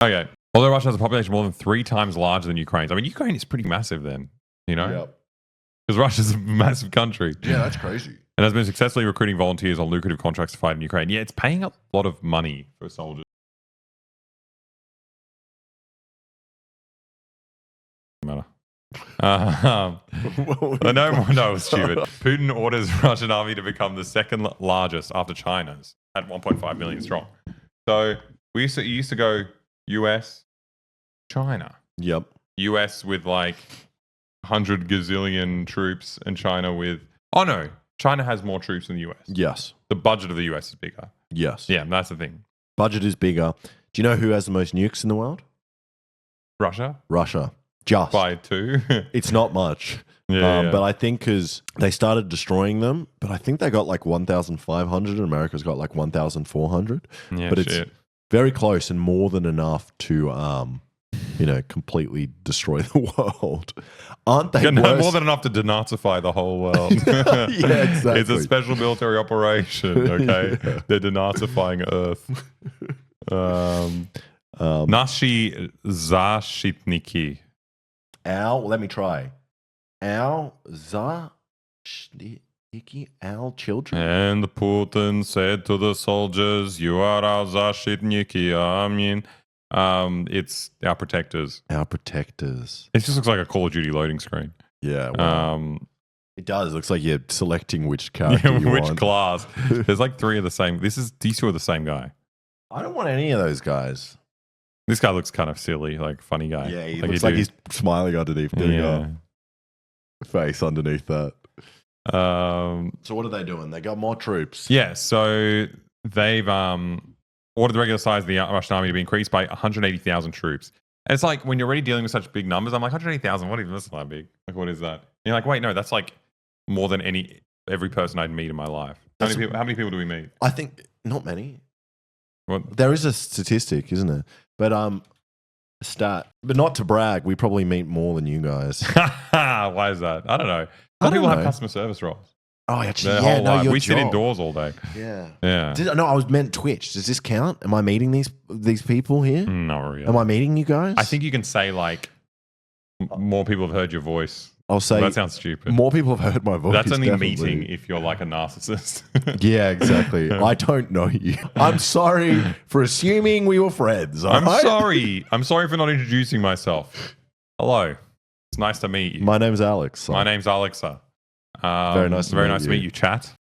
Okay. Although Russia has a population more than 3 times larger than Ukraine's. I mean, Ukraine is pretty massive then, you know? Yep. Because Russia's a massive country. Yeah, that's crazy. And has been successfully recruiting volunteers on lucrative contracts to fight in Ukraine. Yeah, it's paying a lot of money for soldiers. Matter. No, it's stupid. Putin orders Russian army to become the second largest after China's at 1.5 million strong. So we used to go US, China. Yep. US with like 100 gazillion troops, and China with China has more troops than the US. Yes. The budget of the US is bigger. Yes. Yeah, that's the thing. Budget is bigger. Do you know who has the most nukes in the world? Russia Just. by 2. It's not much. Yeah. But I think because they started destroying them, but I think they got like 1,500 and America's got like 1,400. Yeah, but it's very close and more than enough to, completely destroy the world. Aren't they worse? More than enough to denazify the whole world. Yeah, exactly. It's a special military operation, okay? Yeah. They're denazifying Earth. Nashi zashitniki. Let me try. Our children. And Putin said to the soldiers, "You are our zashitniki." I mean, it's our protectors. Our protectors. It just looks like a Call of Duty loading screen. Yeah. Wow. It does. It looks like you're selecting which character you which want. class. There's like 3 of the same. These 2 are the same guy. I don't want any of those guys. This guy looks kind of silly, like funny guy. Yeah, he looks like he's smiling underneath the face underneath that. So what are they doing? They got more troops. Yeah, so they've ordered the regular size of the Russian army to be increased by 180,000 troops. And it's like when you're already dealing with such big numbers, I'm like, 180,000, what even is that big? Like, what is that? And you're like, wait, no, that's like more than every person I'd meet in my life. How many people do we meet? I think not many. What? There is a statistic, isn't it? But but not to brag, we probably meet more than you guys. Why is that? I don't know. Some people have customer service roles. Oh, actually, Their whole life. We sit indoors all day. Yeah. Yeah. I was meant Twitch. Does this count? Am I meeting these people here? Not really. Am I meeting you guys? I think you can say like more people have heard your voice. I'll say that sounds stupid. More people have heard my voice. That's only definitely. meeting if you're like a narcissist. Yeah, exactly. I don't know you. I'm sorry for assuming we were friends. I'm sorry. I'm sorry for not introducing myself. Hello. It's nice to meet you. My name's Alex. My name's Alexa. Very nice to meet you, chat.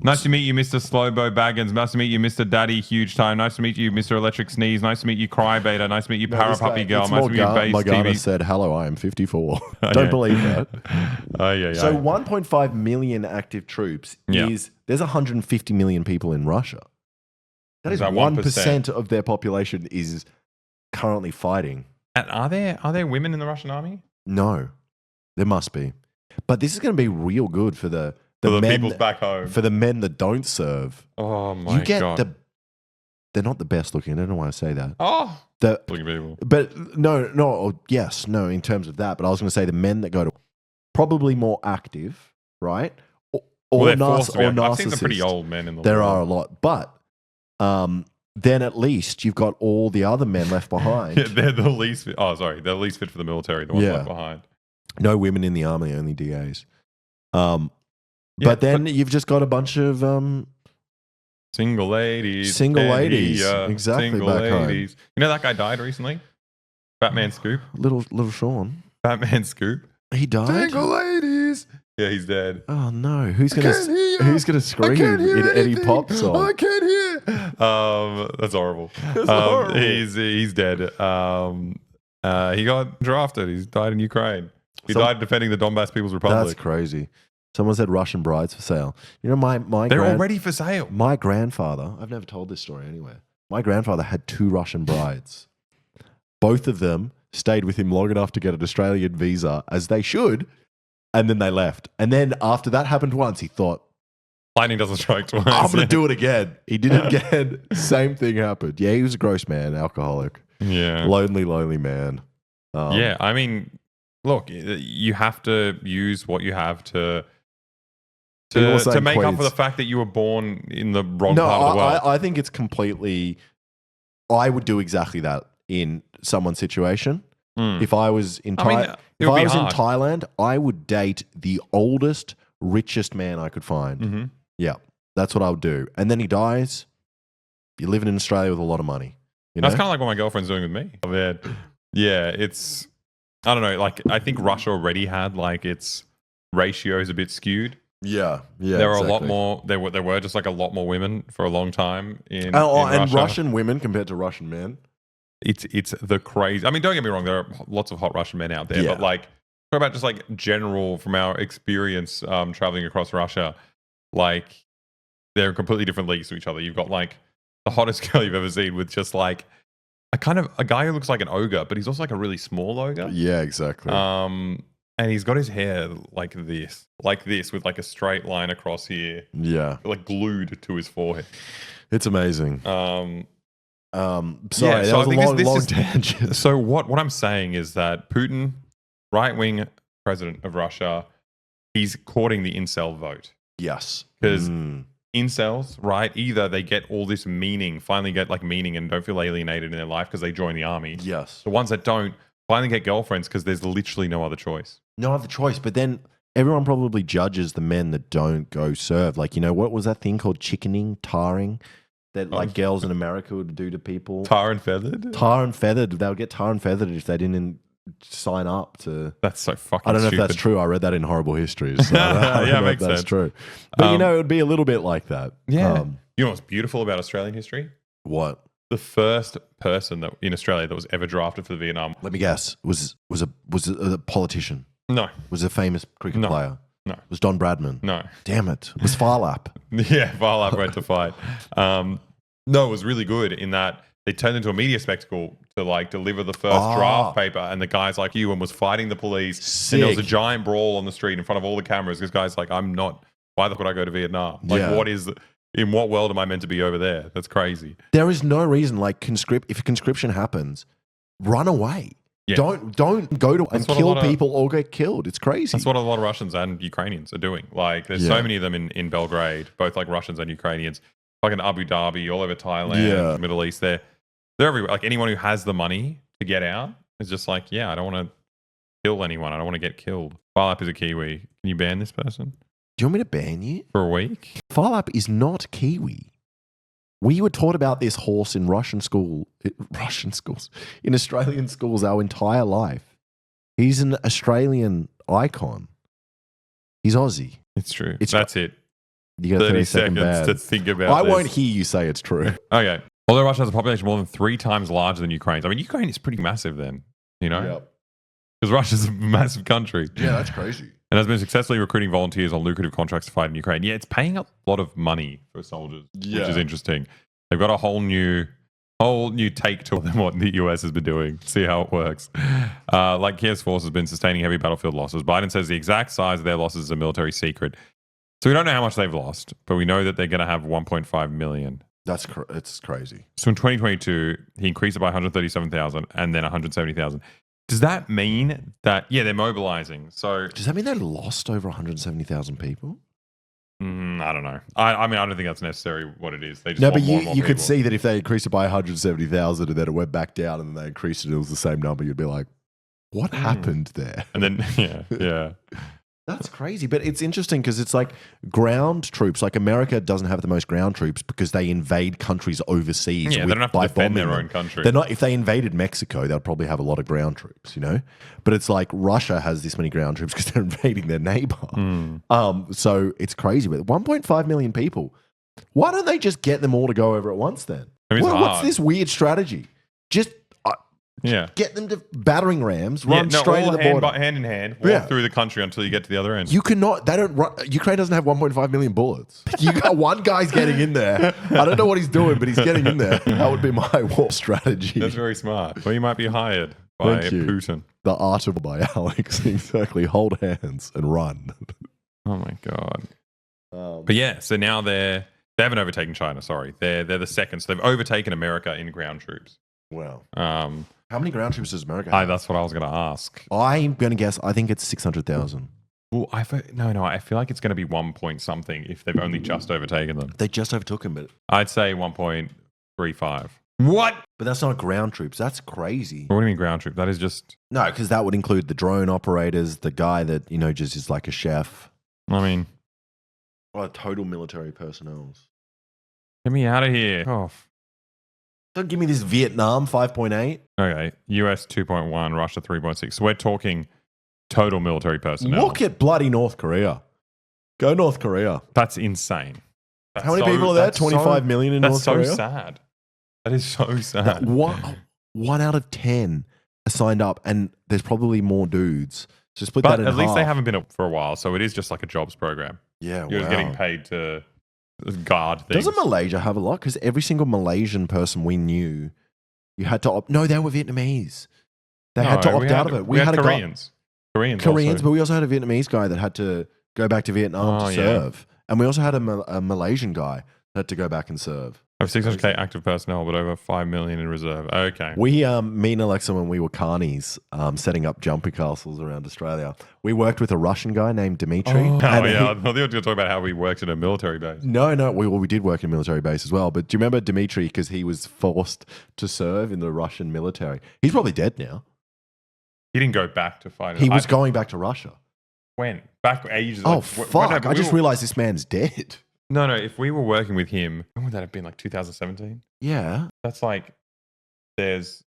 Nice to meet you, Mr. Slowbo Baggins. Nice to meet you, Mr. Daddy Huge Time. Nice to meet you, Mr. Electric Sneeze. Nice to meet you, Cry Beta. Nice to meet you, Para Puppy Girl. Nice to meet you, Base Morgana TV. said, hello, I am 54. Don't believe that. So 1.5 million active troops there's 150 million people in Russia. That is 1% of their population is currently fighting. And are there women in the Russian army? No, there must be. But this is going to be real good for the men, peoples back home. For the men that don't serve. Oh my God. They're not the best looking. I don't know why I say that. Oh, looking people. But no, in terms of that. But I was going to say the men that go to probably more active, right? Or narcissists. I've seen some pretty old men in the There world. are a lot. But then at least you've got all the other men left behind. Yeah, they're the least fit. Oh, sorry. They're the least fit for the military, the ones left behind. No women in the army, only DAs. But then you've just got a bunch of single ladies. Exactly. Single back ladies. home. You know that guy died recently? Batman Scoop. Little Sean. Batman Scoop. He died. Single ladies. Yeah, he's dead. Oh no! Who's gonna scream in Eddie Pop song? I can't hear. That's horrible. That's horrible. He's dead. He got drafted. He's died in Ukraine. He died defending the Donbass People's Republic. That's crazy. Someone said Russian brides for sale. You know, they're already for sale. My grandfather, I've never told this story anywhere. My grandfather had 2 Russian brides. Both of them stayed with him long enough to get an Australian visa, as they should, and then they left. And then after that happened once, he thought, lightning doesn't strike twice. I'm going to do it again. He did it again. Same thing happened. Yeah, he was a gross man, alcoholic. Yeah. Lonely man. Yeah, I mean, look, you have to use what you have to make up for the fact that you were born in the wrong part of the world. I think it's completely... I would do exactly that. in someone's situation. If I was in in Thailand, I would date the oldest, richest man I could find. Mm-hmm. Yeah, that's what I would do. And then he dies. You're living in Australia with a lot of money. That's kind of like what my girlfriend's doing with me. Oh, man. Yeah, it's, I don't know. Like, I think Russia already had like its ratios a bit skewed. Yeah. There were a lot more. There were just like a lot more women for a long time in and Russia. Russian women compared to Russian men. It's the crazy. I mean, don't get me wrong. There are lots of hot Russian men out there, but like, talk about just like general from our experience traveling across Russia, like they're completely different leagues to each other. You've got like the hottest girl you've ever seen with just like a guy who looks like an ogre, but he's also like a really small ogre. Yeah, exactly. And he's got his hair like this with like a straight line across here. Yeah, like glued to his forehead. It's amazing. Sorry, that was a long tangent. So what I'm saying is that Putin, right-wing president of Russia, he's courting the incel vote. Yes. Because incels, right, either they get all this meaning, finally get like meaning and don't feel alienated in their life because they join the army. Yes. The ones that don't finally get girlfriends because there's literally no other choice. No other choice. But then everyone probably judges the men that don't go serve. Like, what was that thing called tarring? That like girls in America would do to people. Tar and feathered? Tar and feathered. They would get tar and feathered if they didn't sign up to. That's so fucking I don't know stupid. if that's true. I read that in Horrible Histories. So I don't know makes if that's sense. True. But it would be a little bit like that. Yeah. You know what's beautiful about Australian history? What? The first person in Australia that was ever drafted for the Vietnam. Let me guess. Was a politician? No. Was a famous cricket player? No. Was Don Bradman? No. Damn it. Was Farlap? Yeah, Farlap went to fight. No, it was really good in that they turned into a media spectacle to like deliver the first draft paper, and the guy's like you and was fighting the police. Sick. And there was a giant brawl on the street in front of all the cameras. This guy's like, I'm not. Why the fuck would I go to Vietnam? Like, in what world am I meant to be over there? That's crazy. There is no reason like if conscription happens, run away. Yeah. Don't go to and kill people or get killed. It's crazy. That's what a lot of Russians and Ukrainians are doing. Like there's so many of them in Belgrade, both like Russians and Ukrainians, like in Abu Dhabi, all over Thailand, Middle East. They're everywhere. Like anyone who has the money to get out is just like, I don't want to kill anyone. I don't want to get killed. Farlap is a Kiwi. Can you ban this person? Do you want me to ban you? For a week? Farlap is not Kiwi. We were taught about this horse in Russian schools, in Australian schools our entire life. He's an Australian icon. He's Aussie. It's true. That's it. You got 30 seconds to think about I won't hear you say it's true. Okay. Although Russia has a population more than 3 times larger than Ukraine's. I mean, Ukraine is pretty massive then, Because Russia's a massive country. Yeah, that's crazy. And has been successfully recruiting volunteers on lucrative contracts to fight in Ukraine. Yeah, it's paying a lot of money for soldiers, which is interesting. They've got a whole new take to what the US has been doing. See how it works. Like Kiev's force has been sustaining heavy battlefield losses. Biden says the exact size of their losses is a military secret. So we don't know how much they've lost, but we know that they're going to have 1.5 million. It's crazy. So in 2022, he increased it by 137,000 and then 170,000. Does that mean that, they're mobilizing? So does that mean they lost over 170,000 people? I don't know. I mean, I don't think that's necessarily what it is. They just no, but you could see that if they increased it by 170,000 and then it went back down and then they increased it was the same number, you'd be like, what happened there? And then, yeah. That's crazy. But it's interesting because it's like ground troops. Like America doesn't have the most ground troops because they invade countries overseas. Yeah, they don't have to defend their own country. They're not. If they invaded Mexico, they'd probably have a lot of ground troops, But it's like Russia has this many ground troops because they're invading their neighbor. So it's crazy. But 1.5 million people. Why don't they just get them all to go over at once then? What's this weird strategy? Just get them to battering rams, run straight to the border. Hand in hand, walk through the country until you get to the other end. You cannot, Ukraine doesn't have 1.5 million bullets. You got one guy's getting in there. I don't know what he's doing, but he's getting in there. That would be my war strategy. That's very smart. Well, you might be hired by Putin. The Art of by Alex. Exactly. Hold hands and run. Oh my God. But so now they haven't overtaken China, sorry. They're the second. So they've overtaken America in ground troops. Wow. How many ground troops does America have? That's what I was going to ask. I'm going to guess. I think it's 600,000. Well, I feel like it's going to be 1 point something if they've only just overtaken them. They just overtook them, but I'd say 1.35. What? But that's not ground troops. That's crazy. What do you mean ground troop? That is just... No, because that would include the drone operators, the guy that, just is like a chef. I mean... total military personnel. Get me out of here. Oh. Don't give me this Vietnam 5.8. Okay. US 2.1, Russia 3.6. So we're talking total military personnel. Look at bloody North Korea. Go North Korea. That's insane. How many people are there? 25 million in North Korea? That's so sad. That is so sad. One out of 10 are signed up, and there's probably more dudes. So split that in half. At least they haven't been up for a while, so it is just like a jobs program. Yeah, You're just getting paid to guard things. Doesn't Malaysia have a lot? Because every single Malaysian person we knew, you had to opt. No, they were Vietnamese. They had to opt out of it. We had Koreans. Koreans, but we also had a Vietnamese guy that had to go back to Vietnam to serve. And we also had a Malaysian guy that had to go back and serve. Of 600k active personnel, but over 5 million in reserve. Okay. Me and Alexa, when we were carnies, setting up jumping castles around Australia, we worked with a Russian guy named Dmitry. I thought you were going to talk about how we worked in a military base. No, we did work in a military base as well. But do you remember Dmitry? Because he was forced to serve in the Russian military. He's probably dead now. He didn't go back to fight. He was going back to Russia. When? Back ages. Oh, fuck. I just realized this man's dead. No, if we were working with him, when would that have been? Like 2017? Yeah. That's like, there's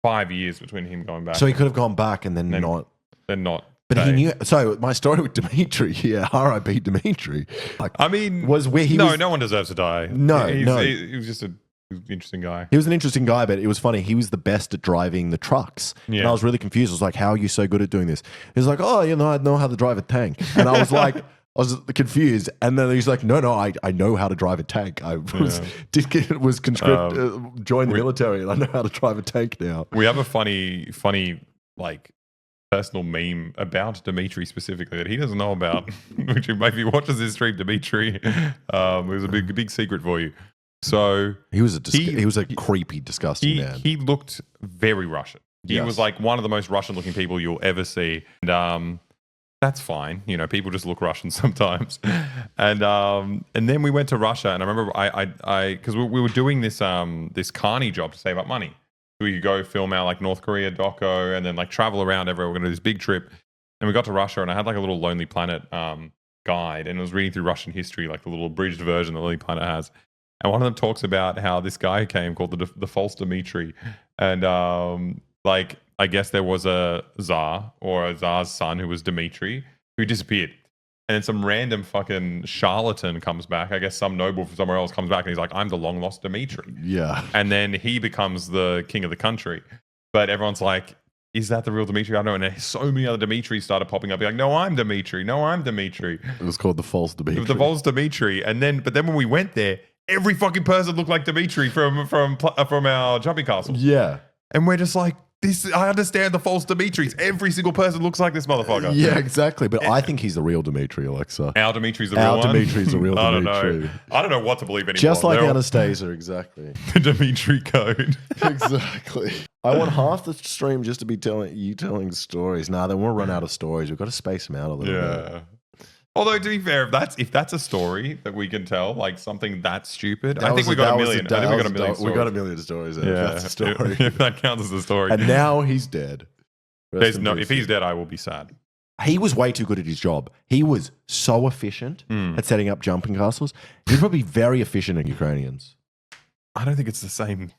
5 years between him going back. So he could have gone back and then not. Then not. But he knew. So my story with Dmitry, R.I.P. Dmitry. Was where he was. No one deserves to die. No. He was just an interesting guy. He was an interesting guy, but it was funny. He was the best at driving the trucks. Yeah. And I was really confused. I was like, how are you so good at doing this? He was like, I know how to drive a tank. And I was like, I was confused, and then he's like, "No, I know how to drive a tank. I joined the military, and I know how to drive a tank now." We have a funny like personal meme about Dmitry specifically that he doesn't know about, which if he watches this stream, Dmitry, it was a big secret for you. So he was a creepy, disgusting man. He looked very Russian. He was like one of the most Russian-looking people you'll ever see, and that's fine. People just look Russian sometimes. And then we went to Russia, and I remember because we were doing this carny job to save up money. We could go film our like North Korea doco and then like travel around everywhere. We're going to do this big trip. And we got to Russia, and I had like a little Lonely Planet guide, and I was reading through Russian history, like the little abridged version that Lonely Planet has. And one of them talks about how this guy came called the false Dmitry. And I guess there was a Tsar or a Tsar's son who was Dmitry who disappeared. And then some random fucking charlatan comes back. I guess some noble from somewhere else comes back and he's like, I'm the long lost Dmitry. Yeah. And then he becomes the king of the country. But everyone's like, is that the real Dmitry? I don't know. And so many other Dmitries started popping up. Be like, no, I'm Dmitry. No, I'm Dmitry. It was called the false Dmitry. The false Dmitry. But then when we went there, every fucking person looked like Dmitry from our jumping castle. Yeah. And we're just like, I understand the false Dmitries. Every single person looks like this motherfucker. Yeah, exactly. But I think he's the real Dmitry, Alexa. Our Dimitri's the real one? Our Dimitri's the real Dmitry. I don't know what to believe anymore. Just like Anastasia, exactly. The Dmitry code. Exactly. I want half the stream just to be telling stories. Nah, then we'll run out of stories. We've got to space them out a little bit. Although, to be fair, if that's a story that we can tell, like something that stupid, I think we got a million. I think we got a million. We got a million stories. Yeah, that's a story. If that counts as a story. And now he's dead. If he's dead, I will be sad. He was way too good at his job. He was so efficient at setting up jumping castles. He's probably very efficient at Ukrainians. I don't think it's the same.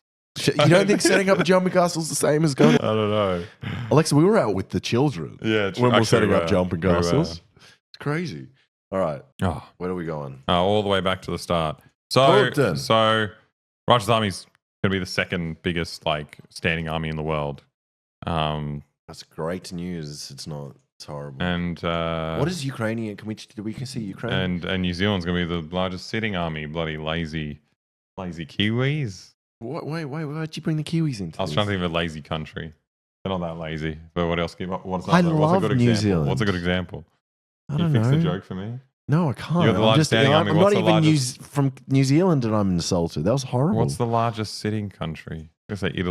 You don't think setting up a jumping castle is the same as going? I don't know. Alexa, we were out with the children. Yeah, when we were setting up jumping castles. Crazy. All right. Where are we going? All the way back to the start. So Russia's army's going to be the second biggest standing army in the world. That's great news. It's not. It's horrible. And what is Ukrainian? Can we see Ukraine? And New Zealand's going to be the largest sitting army. Bloody lazy Kiwis. What? Wait. Why'd you bring the Kiwis into? I was trying to think of a lazy country. They're not that lazy. But what else? What's a good New example? Zealand. What's a good example? I don't know. Can you fix the joke for me? No, I can't. You're the largest standing army. I'm not even from New Zealand and I'm insulted. That was horrible. What's the largest sitting country? I was going to say Italy.